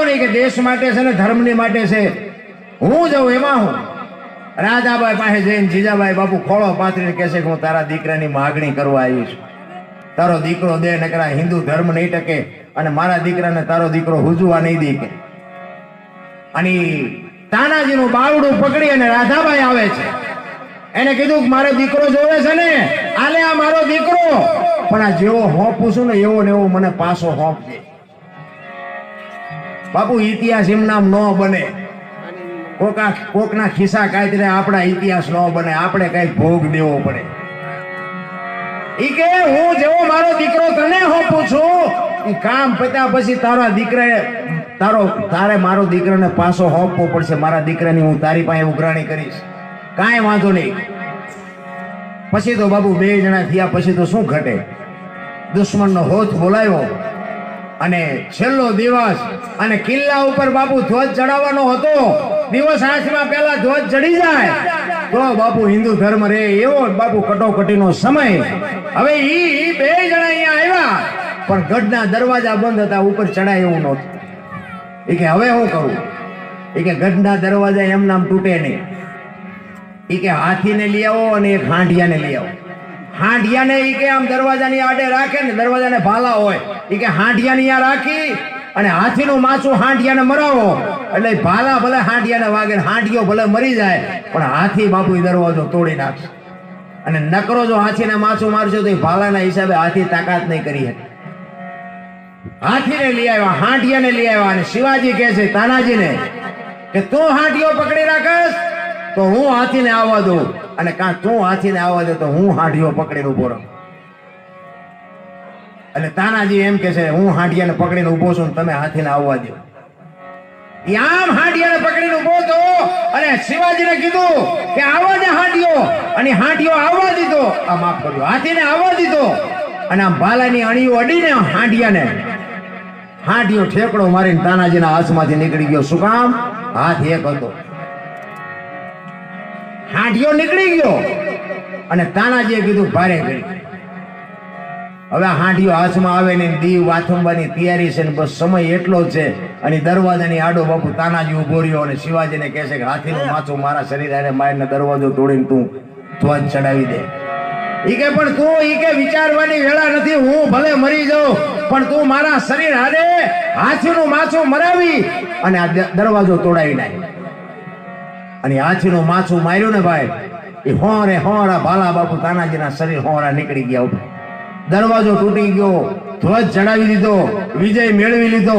વાંધો નહીં કે દેશ માટે છે ને ધર્મની માટે છે, હું જાઉં એમાં હું. રાજાભાઈ પાસે જઈને જીજાભાઈ બાપુ ખોળો પાથરીને કહે છે કે હું તારા દીકરાની માગણી કરવા આવી છું, તારો દીકરો દે, નકરા હિન્દુ ધર્મ નહીં ટકે અને મારા દીકરાને તારો દીકરો હુજવા નહીં દે કે. અને તાનાજીનું બાવડું પકડી અને રાધાબાઈ આવે છે. એને કીધું કે મારો દીકરો જોવે છે ને, આલે આ મારો દીકરો, પણ આ જેવો હોંપું છું ને એવો ને એવો મને પાછો હોંપજે. બાપુ ઇતિહાસ એમ નામ ન બને, કોકના ખિસ્સા કાતરે આપણા ઇતિહાસ ન બને, આપણે કઈ ભોગ દેવો પડે. ઈ કે હું જેવો મારો દીકરો તને હોંપું છું, એ કામ પત્યા પછી તારા દીકરા તારે મારો દીકરાને પાછો હોંપવો પડશે. મારા દીકરાની હું તારી પાસે ઉઘરાણી કરીશ, કાંઈ વાંધો નહીં. પછી તો બાપુ બે જણા થયા પછી તો શું ઘટે, દુશ્મનનો હોથ બોલાયો અને છેલ્લો દિવસ અને કિલ્લા ઉપર બાપુ ધ્વજ ચડાવવાનો હતો. દિવસ હાથમાં પેલા ધ્વજ ચડી જાય તો બાપુ હિન્દુ ધર્મ રે, એવો બાપુ કટોકટીનો સમય. હવે ઈ બે જણા અહીંયા આવ્યા પણ ગઢના દરવાજા બંધ હતા, ઉપર ચડાય એવું નહોતું. એ કે હવે હું કરું? એ કે ગઢના દરવાજા એમ નામ તૂટે નહીં. એ કે હાથીને લઈ આવો અને એક હાંડિયાને લઈ આવો. હાંડિયાને ઈ કે આમ દરવાજાની આડે રાખે ને, દરવાજાને ભાલા હોય, ઈ કે હાંડિયાને અહીંયા રાખી અને હાથીનું માથું હાંડિયાને મરાવો એટલે ભાલા ભલે હાંડિયાને વાગે, હાંડિયો ભલે મરી જાય પણ હાથી બાપુ દરવાજો તોડી નાખશે. અને નકરો જો હાથીને માથું મારશો તો એ ભાલાના હિસાબે હાથી તાકાત નહીં કરી શકે. હાથીને લઈ આવ્યા, હાંડિયાને લઈ આવ્યા અને શિવાજી કહે છે તાનાજીને કે તું હાંડિયો પકડી રાખસ તો હું હાથીને આવવા દઉં, અને કાં તું હાથીને આવવા દે તો હું હાંડિયો પકડીને ઉભો રહું. એટલે તાનાજી એમ કે છે હું હાંડિયાને પકડીને ઉભો છું, તમે હાથીને આવવા દો. આમ હાંડિયાને પકડીને ઉભો તો અને શિવાજીને કીધું કે આવવા દે હાંડિયો, અને હાંડિયો આવવા દીધો. આ માફ કર્યો, હાથીને આવવા દીધો અને આમ ભાલાની અણીઓ અડીને હાંડિયો ઠેકડો મારીને તાનાજીના હાથમાંથી નીકળી ગયો. શું કામ? હાથ એક હતો, હાંડિયો નીકળી ગયો અને તાનાજીએ કીધું ભારે કરી. હવે હાંડિયો હાથમાં આવે ને દીવ વાથંબાની તૈયારી છે ને બસ સમય એટલો જ છે. અને દરવાજાની આડો બાપુ તાનાજી ઉભો રહ્યો અને શિવાજીને કહે છે કે હાથીનું માથું મારા શરીર આરે મારીને દરવાજો તોડીને તું ધ્વજ ચડાવી દે. ઈ કે પણ તું ઈ કે વિચારવાની વેળા નથી, હું ભલે મરી જાઉં પણ તું મારા શરીર હારે હાથીનું માથું મરાવી અને આ દરવાજો તોડાવી નાખ. અને હાથીનું માથું માર્યું ને ભાઈ, એ હોરા ભાલા બાપુ તાનાજીના શરીર હોરા નીકળી ગયા. દરવાજો તૂટી ગયો, ધ્વજ ચડાવી દીધો, વિજય મેળવી લીધો.